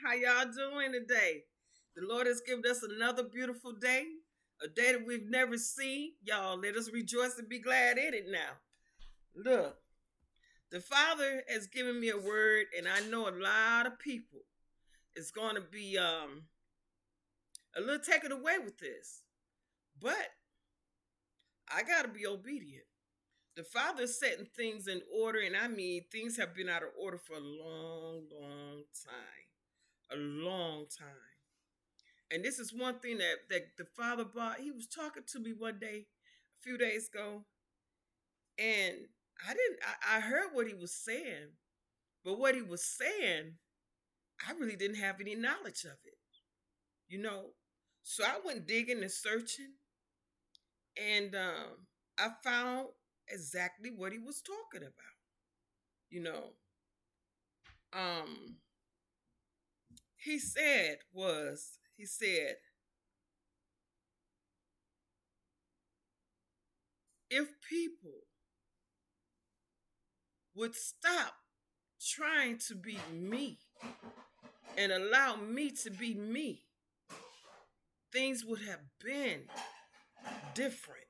How y'all doing today? The Lord has given us another beautiful day, a day that we've never seen. Y'all, let us rejoice and be glad in it now. Look, the Father has given me a word, and I know a lot of people is going to be a little taken away with this, but I got to be obedient. The Father is setting things in order, and I mean, things have been out of order for a long, long time. A long time. And this is one thing that the Father brought. He was talking to me one day, a few days ago, and I heard what he was saying, but what he was saying, I really didn't have any knowledge of it, you know. So I went digging and searching, and I found exactly what he was talking about, you know. Um, he said, if people would stop trying to be me and allow me to be me, things would have been different.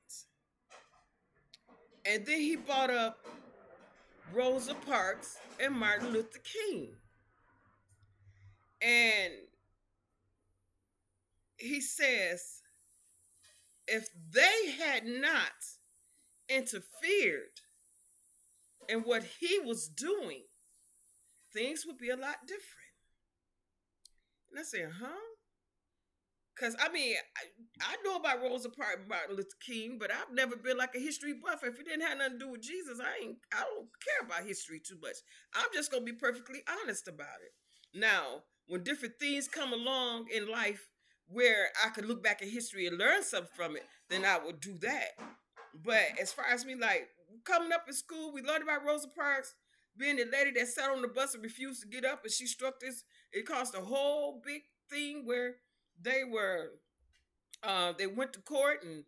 And then he brought up Rosa Parks and Martin Luther King. And he says, if they had not interfered in what he was doing, things would be a lot different. And I said, huh? Because, I mean, I know about Rosa Parks and Martin Luther King, but I've never been like a history buff. If it didn't have nothing to do with Jesus, I don't care about history too much. I'm just going to be perfectly honest about it. Now, when different things come along in life where I could look back at history and learn something from it, then I would do that. But as far as me, like, coming up in school, we learned about Rosa Parks being the lady that sat on the bus and refused to get up, and she struck this. It caused a whole big thing where they were they went to court and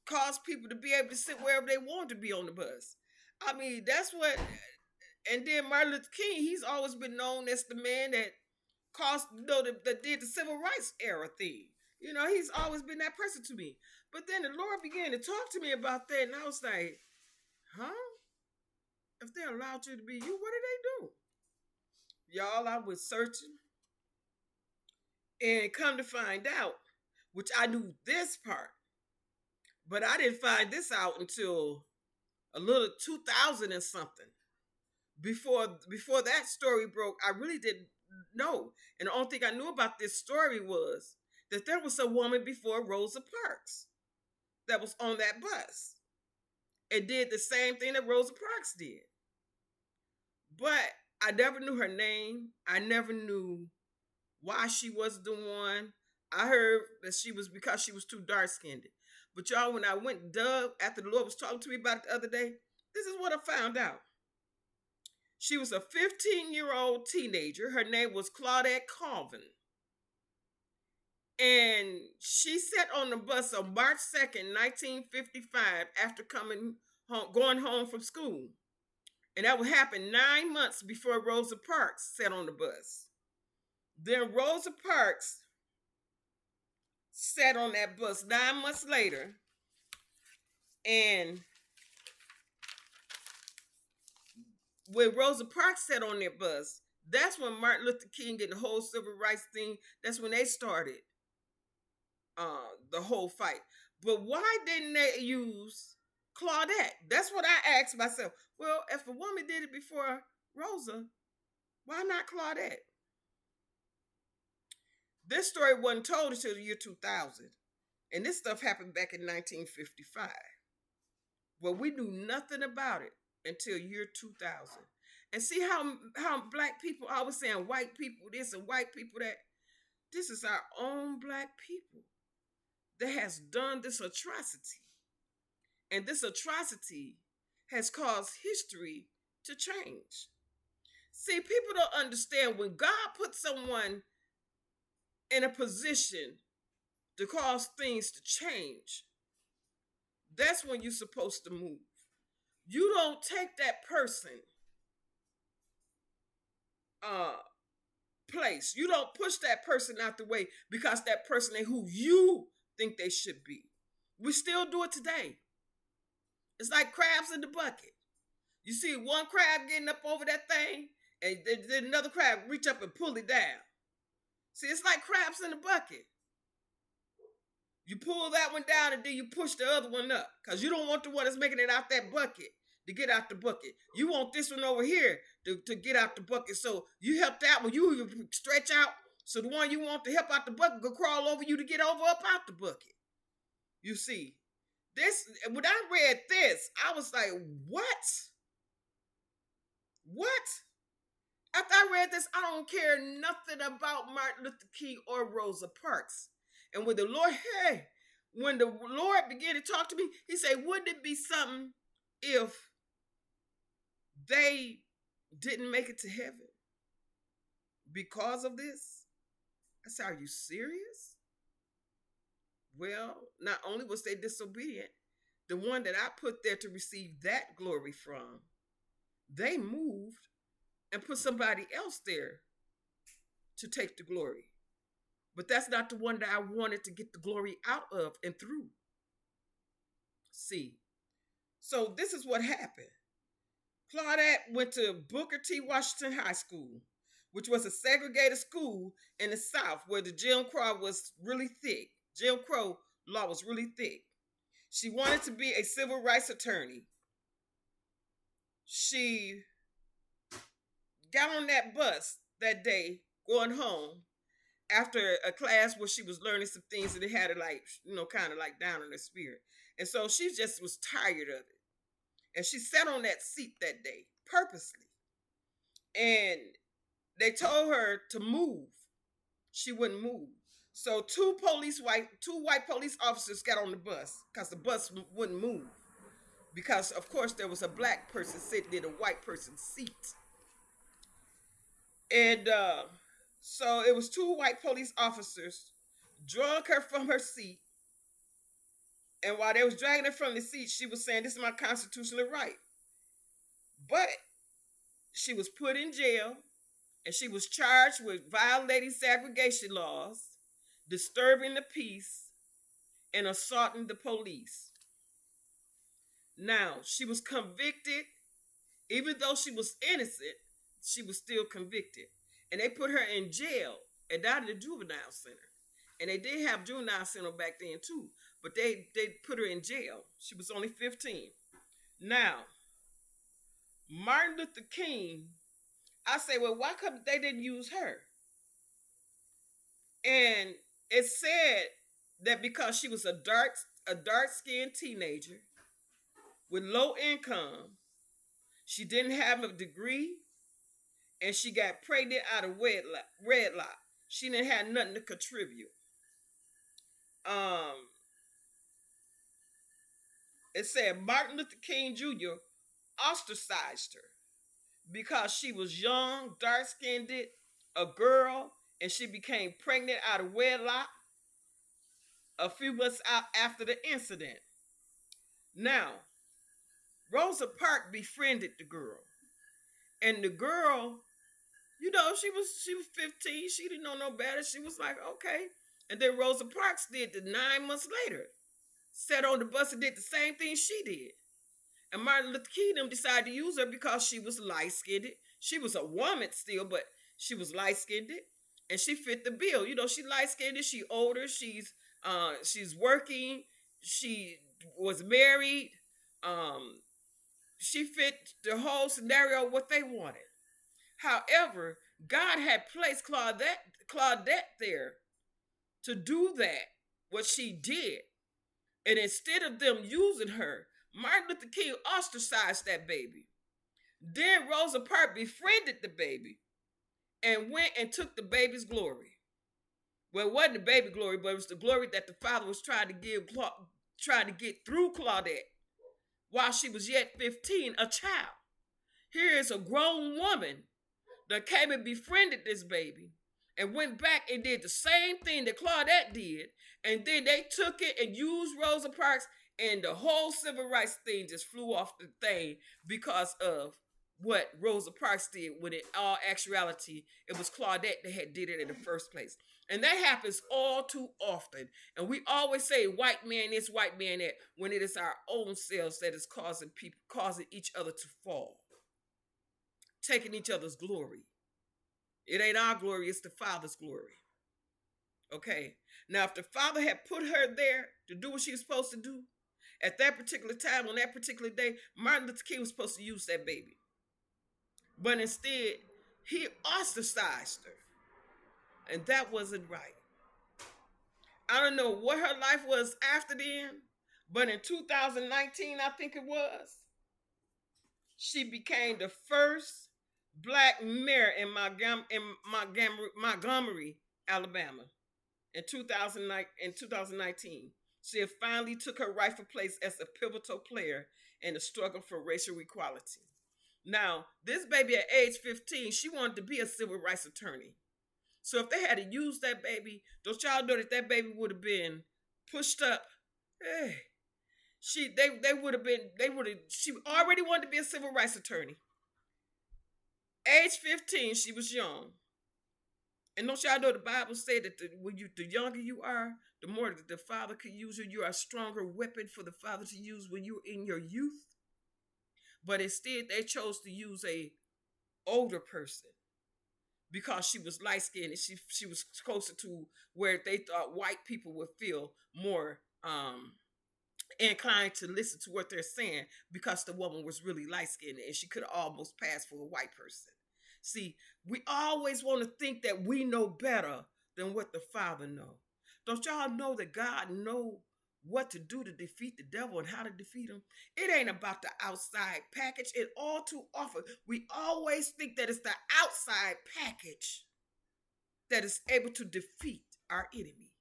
caused people to be able to sit wherever they wanted to be on the bus. I mean, that's what. And then Martin Luther King, he's always been known as the man that caused, that did the civil rights era thing. You know, he's always been that person to me. But then the Lord began to talk to me about that, and I was like, huh? If they allowed you to be you, what did they do? Y'all, I was searching and come to find out, which I knew this part, but I didn't find this out until a little 2000 and something. Before that story broke, I really didn't know. And the only thing I knew about this story was that there was a woman before Rosa Parks that was on that bus and did the same thing that Rosa Parks did. But I never knew her name. I never knew why she was the one. I heard that she was because she was too dark skinned. But y'all, when I went and dug after the Lord was talking to me about it the other day, this is what I found out. She was a 15-year-old teenager. Her name was Claudett Colvin. And she sat on the bus on March 2nd, 1955, after going home from school. And that would happen 9 months before Rosa Parks sat on the bus. Then Rosa Parks sat on that bus 9 months later, and when Rosa Parks sat on that bus, that's when Martin Luther King and the whole civil rights thing, that's when they started the whole fight. But why didn't they use Claudett? That's what I asked myself. Well, if a woman did it before Rosa, why not Claudett? This story wasn't told until the year 2000. And this stuff happened back in 1955. Well, we knew nothing about it until year 2000. And see how black people always saying white people this and white people that. This is our own black people that has done this atrocity. And this atrocity has caused history to change. See, people don't understand when God puts someone in a position to cause things to change, that's when you're supposed to move. You don't take that person place. You don't push that person out the way because that person ain't who you think they should be. We still do it today. It's like crabs in the bucket. You see one crab getting up over that thing, and then another crab reach up and pull it down. See, it's like crabs in the bucket. You pull that one down and then you push the other one up because you don't want the one that's making it out that bucket to get out the bucket. You want this one over here to get out the bucket. So you help that one. You stretch out so the one you want to help out the bucket will crawl over you to get over up out the bucket. You see, this, when I read this, I was like, what? What? After I read this, I don't care nothing about Martin Luther King or Rosa Parks. And when the Lord began to talk to me, he said, wouldn't it be something if they didn't make it to heaven because of this? I said, are you serious? Well, not only was they disobedient, the one that I put there to receive that glory from, they moved and put somebody else there to take the glory. But that's not the one that I wanted to get the glory out of and through. See, so this is what happened. Claudett went to Booker T. Washington High School, which was a segregated school in the South where the Jim Crow was really thick. Jim Crow law was really thick. She wanted to be a civil rights attorney. She got on that bus that day going home after a class where she was learning some things and it had her like, kind of like down in her spirit. And so she just was tired of it. And she sat on that seat that day purposely. And they told her to move. She wouldn't move. So two white police officers got on the bus because the bus wouldn't move. Because, of course, there was a black person sitting in a white person's seat. And so it was two white police officers drug her from her seat. And while they was dragging her from the seat, she was saying, this is my constitutional right. But she was put in jail and she was charged with violating segregation laws, disturbing the peace, and assaulting the police. Now, she was convicted. Even though she was innocent, she was still convicted. And they put her in jail and not in the juvenile center. And they did have juvenile center back then too. But they put her in jail. She was only 15. Now, Martin Luther King, I say, well, why come they didn't use her? And it said that because she was a dark-skinned teenager with low income, she didn't have a degree, and she got pregnant out of wedlock. She didn't have nothing to contribute. It said Martin Luther King Jr. ostracized her because she was young, dark-skinned, a girl, and she became pregnant out of wedlock a few months out after the incident. Now, Rosa Parks befriended the girl. And the girl, she was 15. She didn't know no better. She was like, okay. And then Rosa Parks did the 9 months later. Sat on the bus and did the same thing she did. And Martin Luther King decided to use her because she was light-skinned. She was a woman still, but she was light-skinned. And she fit the bill. She light-skinned, she older, she's working, she was married. She fit the whole scenario what they wanted. However, God had placed Claudett there to do that, what she did. And instead of them using her, Martin Luther King ostracized that baby. Then Rosa Parks befriended the baby and went and took the baby's glory. Well, it wasn't the baby glory, but it was the glory that the father was trying to get through Claudett while she was yet 15, a child. Here is a grown woman that came and befriended this baby and went back and did the same thing that Claudett did. And then they took it and used Rosa Parks, and the whole civil rights thing just flew off the thing because of what Rosa Parks did, when in all actuality it was Claudett that had did it in the first place. And that happens all too often. And we always say white man this, white man that, when it is our own selves that is causing each other to fall, taking each other's glory. It ain't our glory, it's the Father's glory. Okay. Now, if the Father had put her there to do what she was supposed to do, at that particular time, on that particular day, Martin Luther King was supposed to use that baby. But instead, he ostracized her. And that wasn't right. I don't know what her life was after then, but in 2019, I think it was, she became the first black mayor in Montgomery, Alabama. In 2019, she had finally took her rightful place as a pivotal player in the struggle for racial equality. Now, this baby at age 15, she wanted to be a civil rights attorney. So if they had to use that baby, don't y'all know that that baby would have been pushed up? Hey, she already wanted to be a civil rights attorney. Age 15, she was young. And don't y'all know the Bible said that the younger you are, the more that the Father could use you. You are a stronger weapon for the Father to use when you're in your youth. But instead, they chose to use a older person because she was light-skinned and she was closer to where they thought white people would feel more inclined to listen to what they're saying, because the woman was really light-skinned and she could almost pass for a white person. See, we always want to think that we know better than what the Father knows. Don't y'all know that God knows what to do to defeat the devil and how to defeat him? It ain't about the outside package. It all too often, we always think that it's the outside package that is able to defeat our enemy,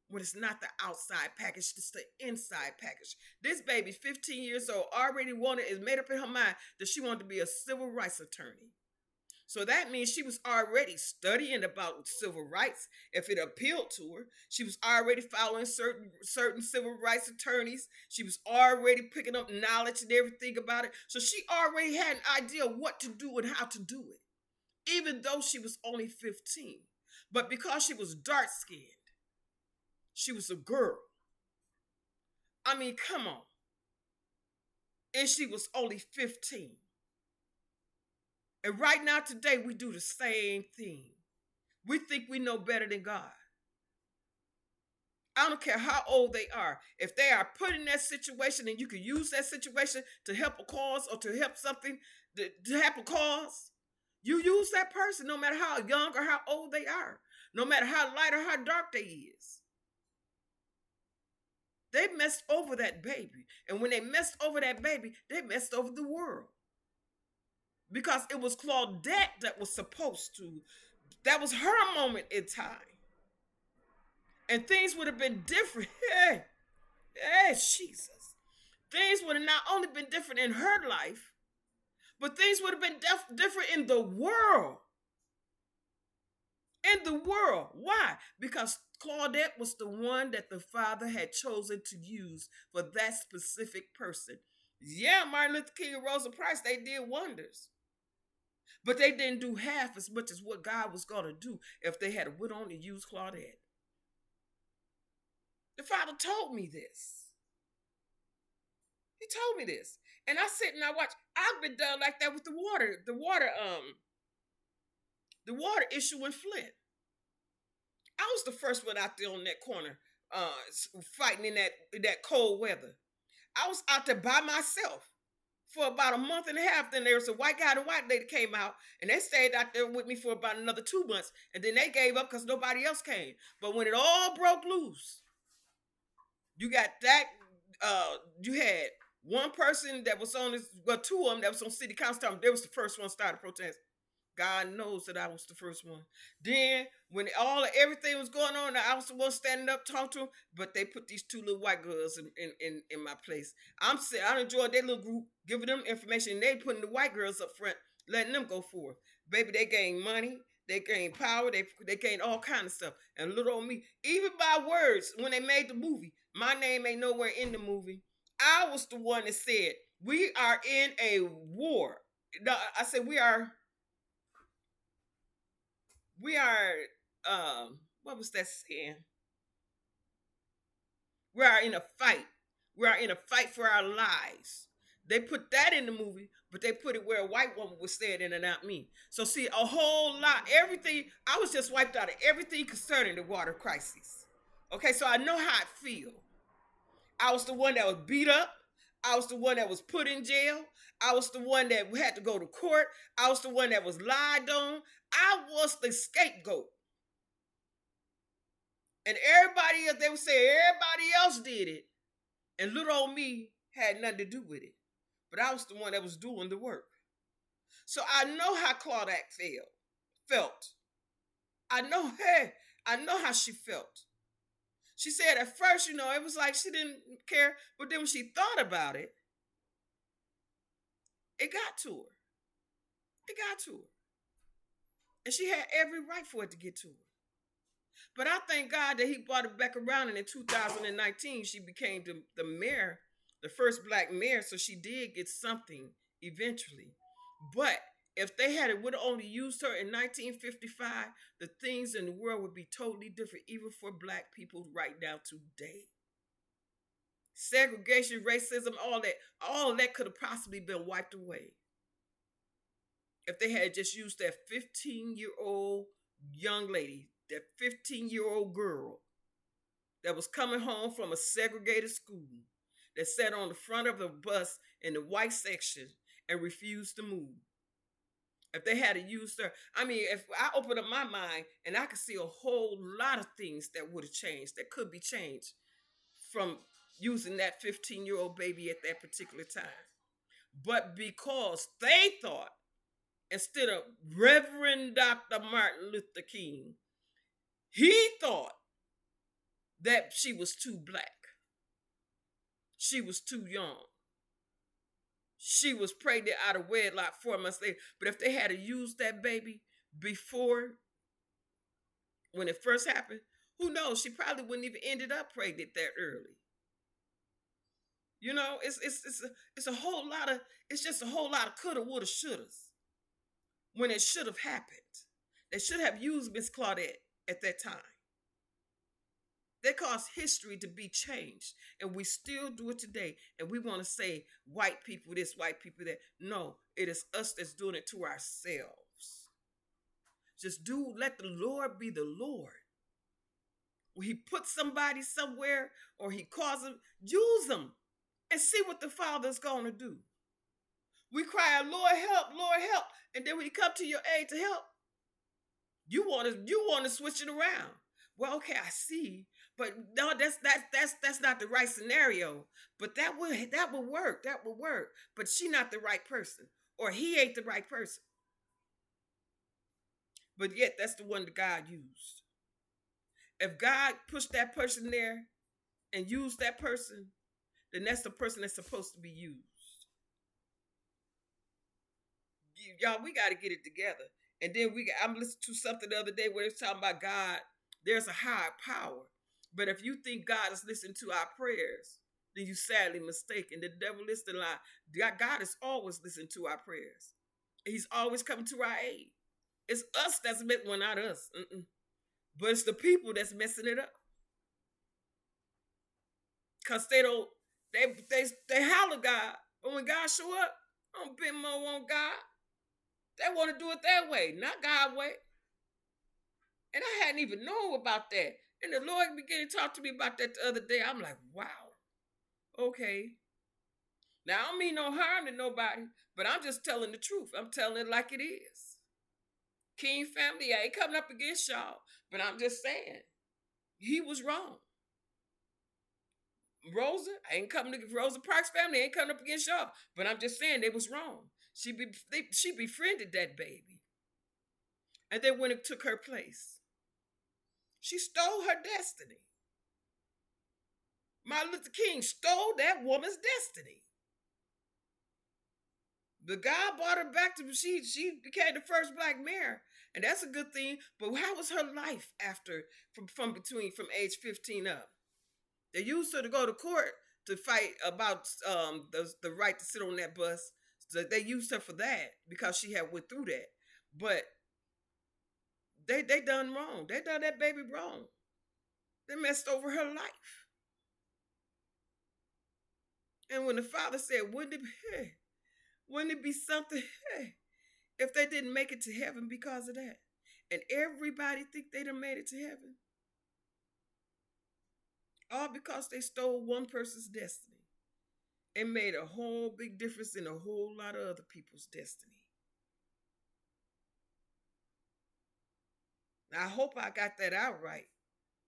when it's not the outside package, it's the inside package. This baby, 15 years old, already is made up in her mind that she wanted to be a civil rights attorney. So that means she was already studying about civil rights. If it appealed to her, she was already following certain civil rights attorneys. She was already picking up knowledge and everything about it. So she already had an idea of what to do and how to do it, even though she was only 15. But because she was dark-skinned, she was a girl. I mean, come on. And she was only 15. And right now, today, we do the same thing. We think we know better than God. I don't care how old they are. If they are put in that situation and you can use that situation to help a cause or to help something, to help a cause, you use that person no matter how young or how old they are, no matter how light or how dark they is. They messed over that baby. And when they messed over that baby, they messed over the world. Because it was Claudett that was supposed to. That was her moment in time. And things would have been different. Hey, Jesus. Things would have not only been different in her life, but things would have been different in the world. In the world. Why? Because Claudett was the one that the Father had chosen to use for that specific person. Yeah, Martin Luther King and Rosa Parks, they did wonders. But they didn't do half as much as what God was going to do if they had went on to use Claudett. The Father told me this. He told me this. And I sit and I watch. I've been done like that with the water issue in Flint. I was the first one out there on that corner, fighting in that cold weather. I was out there by myself for about a month and a half. Then there was a white guy and a white lady came out, and they stayed out there with me for about another 2 months. And then they gave up because nobody else came. But when it all broke loose, you got that, you had one person that was on this, well, two of them that was on city council. They was the first one started protest. God knows that I was the first one. Then when everything was going on, I was the one standing up talking to them, but they put these two little white girls in my place. I enjoyed their little group, giving them information, and they putting the white girls up front, letting them go forth. Baby, they gained money, they gained power, they gained all kind of stuff. And little old me, even by words, when they made the movie, my name ain't nowhere in the movie. I was the one that said, we are in a war. No, I said we are what was that saying? We are in a fight. We are in a fight for our lives. They put that in the movie, but they put it where a white woman was saying it and not me. So see, a whole lot, everything. I was just wiped out of everything concerning the water crisis. Okay, so I know how it feels. I was the one that was beat up. I was the one that was put in jail. I was the one that had to go to court. I was the one that was lied on. I was the scapegoat. And everybody else, they would say everybody else did it. And little old me had nothing to do with it. But I was the one that was doing the work. So I know how Claudette felt. I know her. I know how she felt. She said at first, it was like she didn't care. But then when she thought about it, it got to her. It got to her. And she had every right for it to get to her. But I thank God that he brought it back around, and in 2019, she became the mayor, the first black mayor, so she did get something eventually. But if they would have only used her in 1955, the things in the world would be totally different, even for black people right now today. Segregation, racism, all that could have possibly been wiped away if they had just used that 15-year-old young lady, that 15-year-old girl that was coming home from a segregated school, that sat on the front of the bus in the white section and refused to move. If they had used her, if I opened up my mind and I could see a whole lot of things that would have changed, that could be changed from using that 15-year-old baby at that particular time. But because they thought, instead of Reverend Dr. Martin Luther King, he thought that she was too black. She was too young. She was pregnant out of wedlock 4 months later. But if they had used that baby before, when it first happened, who knows? She probably wouldn't even ended up pregnant that early. It's a whole lot of, it's just a whole lot of coulda, woulda, shouldas when it should have happened. They should have used Miss Claudette at that time. They caused history to be changed, and we still do it today. And we want to say white people this, white people that. No, it is us that's doing it to ourselves. Just let the Lord be the Lord. When he puts somebody somewhere or he calls them, use them and see what the Father's going to do. We cry, Lord help. And then when you come to your aid to help, you want to switch it around. Well, okay, I see. But no, that's not the right scenario. But that would work. That would work. But she not the right person, or he ain't the right person. But yet that's the one that God used. If God pushed that person there and used that person, then that's the person that's supposed to be used. Y'all, we got to get it together. And then I'm listening to something the other day where it's talking about God. There's a higher power. But if you think God is listening to our prayers, then you sadly mistaken. The devil is the lie. God is always listening to our prayers. He's always coming to our aid. It's us that's well, not us. But it's the people that's messing it up. Because they holler God. But when God show up, I don't bit more on God. They want to do it their way, not God's way. And I hadn't even known about that. And the Lord began to talk to me about that the other day. I'm like, wow. Okay. Now, I don't mean no harm to nobody, but I'm just telling the truth. I'm telling it like it is. King family, I ain't coming up against y'all, but I'm just saying, he was wrong. Rosa, I ain't coming to Rosa Parks family, I ain't coming up against y'all, but I'm just saying they was wrong. She befriended that baby. And then when it took her place, she stole her destiny. Martin Luther King stole that woman's destiny. The God brought her back to, she became the first black mayor. And that's a good thing. But how was her life after, from age 15 up? They used her to go to court to fight about the right to sit on that bus, So they used her for that because she had went through that. But they done wrong. They done that baby wrong. They messed over her life. And when the father said, wouldn't it be something if they didn't make it to heaven because of that? And everybody think they done made it to heaven. All because they stole one person's destiny and made a whole big difference in a whole lot of other people's destiny. Now, I hope I got that out right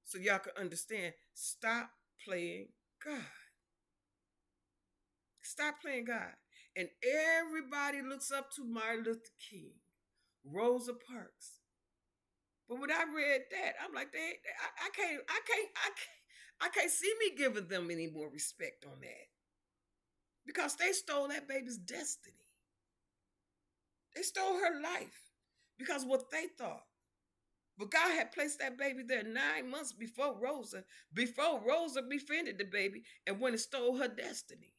so y'all can understand. Stop playing God. Stop playing God. And everybody looks up to Martin Luther King, Rosa Parks. But when I read that, I'm like, I can't see me giving them any more respect on that. Because they stole that baby's destiny. They stole her life because what they thought. But God had placed that baby there 9 months before Rosa befriended the baby and went and stole her destiny.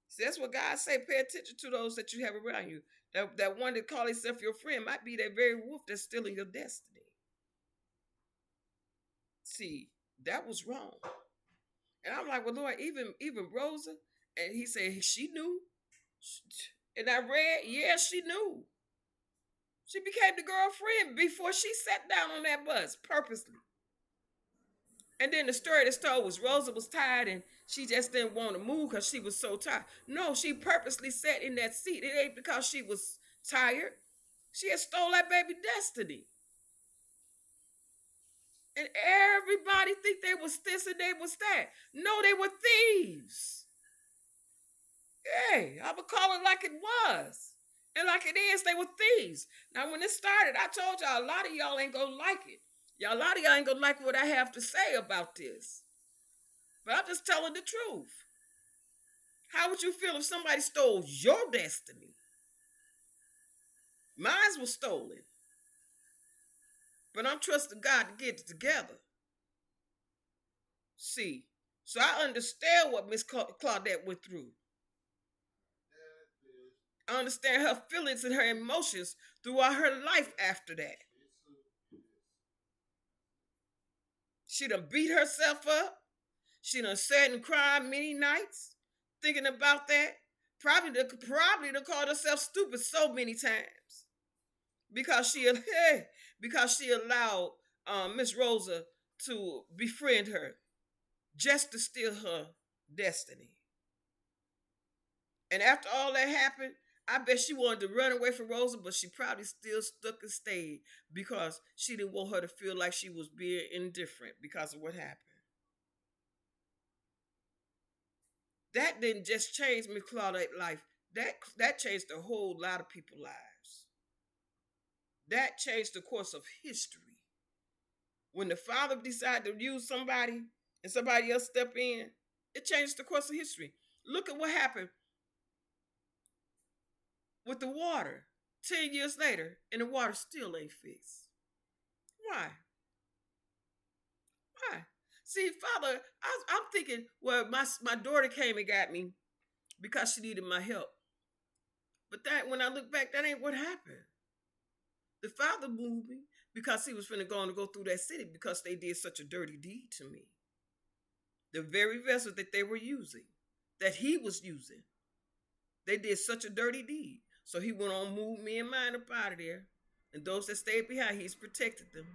See, that's what God say. Pay attention to those that you have around you. That one that call himself your friend might be that very wolf that's stealing your destiny. See, that was wrong. And I'm like, well, Lord, even Rosa, and he said she knew. And I read, yeah, she knew. She became the girlfriend before she sat down on that bus purposely. And then the story that told was Rosa was tired and she just didn't want to move because she was so tired. No, she purposely sat in that seat. It ain't because she was tired. She had stole that baby destiny. And everybody think they was this and they was that. No, they were thieves. Hey, I would call it like it was. And like it is, they were thieves. Now, when it started, I told y'all, a lot of y'all ain't gonna like it. A lot of y'all ain't gonna like what I have to say about this. But I'm just telling the truth. How would you feel if somebody stole your destiny? Mine was stolen. But I'm trusting God to get it together. See, so I understand what Miss Claudett went through. I understand her feelings and her emotions throughout her life after that. She done beat herself up. She done sat and cried many nights thinking about that. Probably done called herself stupid so many times because she allowed Miss Rosa to befriend her just to steal her destiny. And after all that happened, I bet she wanted to run away from Rosa, but she probably still stuck and stayed because she didn't want her to feel like she was being indifferent because of what happened. That didn't just change Miss Claudette's life. That changed a whole lot of people's lives. That changed the course of history. When the father decided to use somebody and somebody else step in, it changed the course of history. Look at what happened with the water 10 years later, and the water still ain't fixed. Why? Why? See, Father, I'm thinking, well, my daughter came and got me because she needed my help. But that, when I look back, that ain't what happened. The Father moved me because he was finna go through that city because they did such a dirty deed to me. The very vessel that they were using, that he was using, they did such a dirty deed. So he went on, moved me and mine up out of there. And those that stayed behind, he's protected them.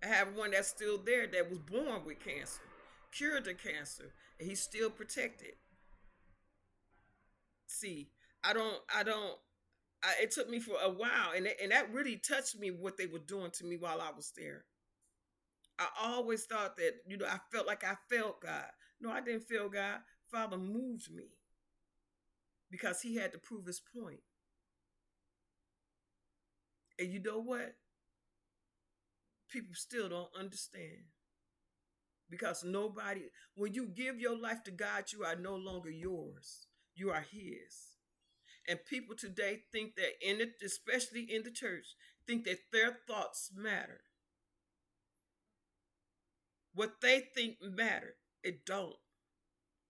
I have one that's still there that was born with cancer, cured the cancer, and he's still protected. See, it took me for a while, and that really touched me what they were doing to me while I was there. I always thought that, I felt like I felt God. No, I didn't feel God. Father moved me because he had to prove his point. And you know what? People still don't understand. Because when you give your life to God, you are no longer yours. You are his. And people today think that especially in the church, think that their thoughts matter. What they think matter. It don't.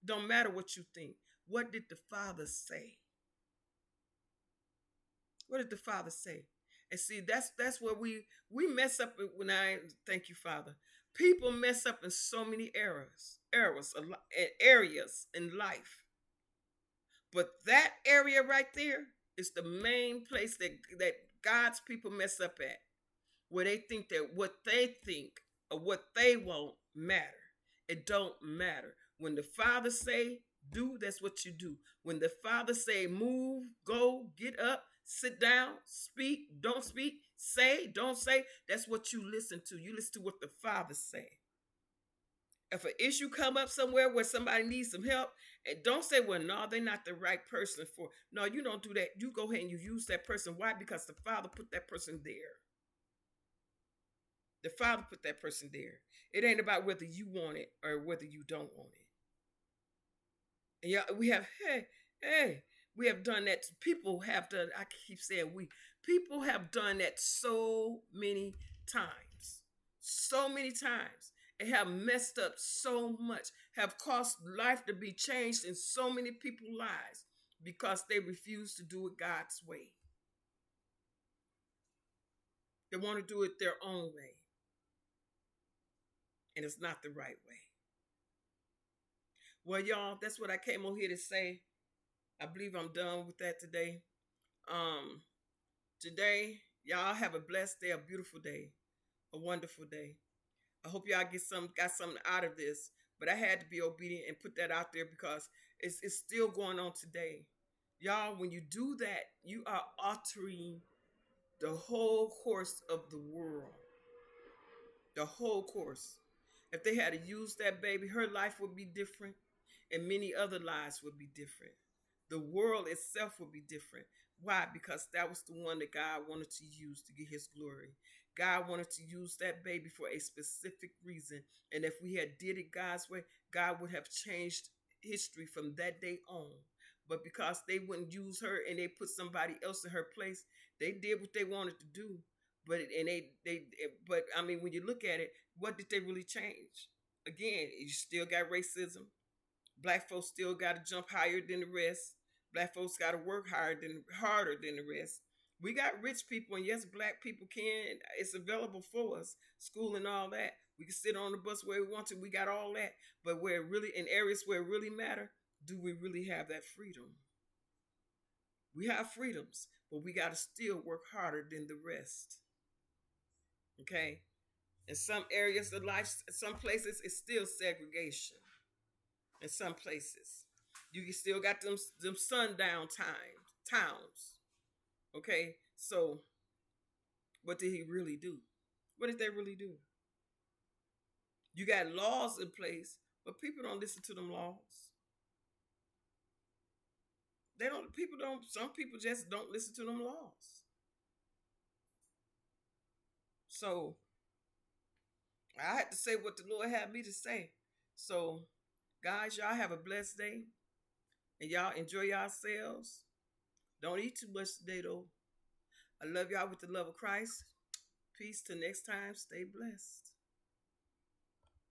Don't matter what you think. What did the Father say? What did the Father say? And see, that's where we mess up when I thank you, Father. People mess up in so many areas in life. But that area right there is the main place that God's people mess up at, where they think that what they think or what they want matter. It don't matter. When the Father say do, that's what you do. When the Father say move, go, get up, sit down, speak, don't speak, say, don't say, that's what you listen to. You listen to what the Father say. If an issue come up somewhere where somebody needs some help, and don't say, well, no, they're not the right person for. No, you don't do that. You go ahead and you use that person. Why? Because the Father put that person there. The Father put that person there. It ain't about whether you want it or whether you don't want it. And yeah, we have done that. People have done, I keep saying people have done that so many times. So many times. And have messed up so much, have caused life to be changed in so many people's lives because they refuse to do it God's way. They want to do it their own way. And it's not the right way. Well, y'all, that's what I came on here to say. I believe I'm done with that today. Today, y'all have a blessed day, a beautiful day, a wonderful day. I hope y'all got something out of this. But I had to be obedient and put that out there because it's still going on today. Y'all, when you do that, you are altering the whole course of the world. The whole course. If they had to use that baby, her life would be different and many other lives would be different. The world itself would be different. Why? Because that was the one that God wanted to use to get his glory. God wanted to use that baby for a specific reason. And if we had did it God's way, God would have changed history from that day on. But because they wouldn't use her and they put somebody else in her place, they did what they wanted to do. But I mean, when you look at it, what did they really change? Again, you still got racism. Black folks still got to jump higher than the rest. Black folks got to work harder than the rest. We got rich people, and yes, black people can. It's available for us, school and all that. We can sit on the bus where we want to. We got all that. But where it really, in areas where it really matter, do we really have that freedom? We have freedoms, but we got to still work harder than the rest. Okay? In some areas of life, some places, it's still segregation. In some places, you still got them sundown towns. Okay, so what did he really do? What did they really do? You got laws in place, but people don't listen to them laws. They don't. People don't. Some people just don't listen to them laws. So I had to say what the Lord had me to say. So, guys, y'all have a blessed day, and y'all enjoy yourselves. Don't eat too much today, though. I love y'all with the love of Christ. Peace till next time. Stay blessed.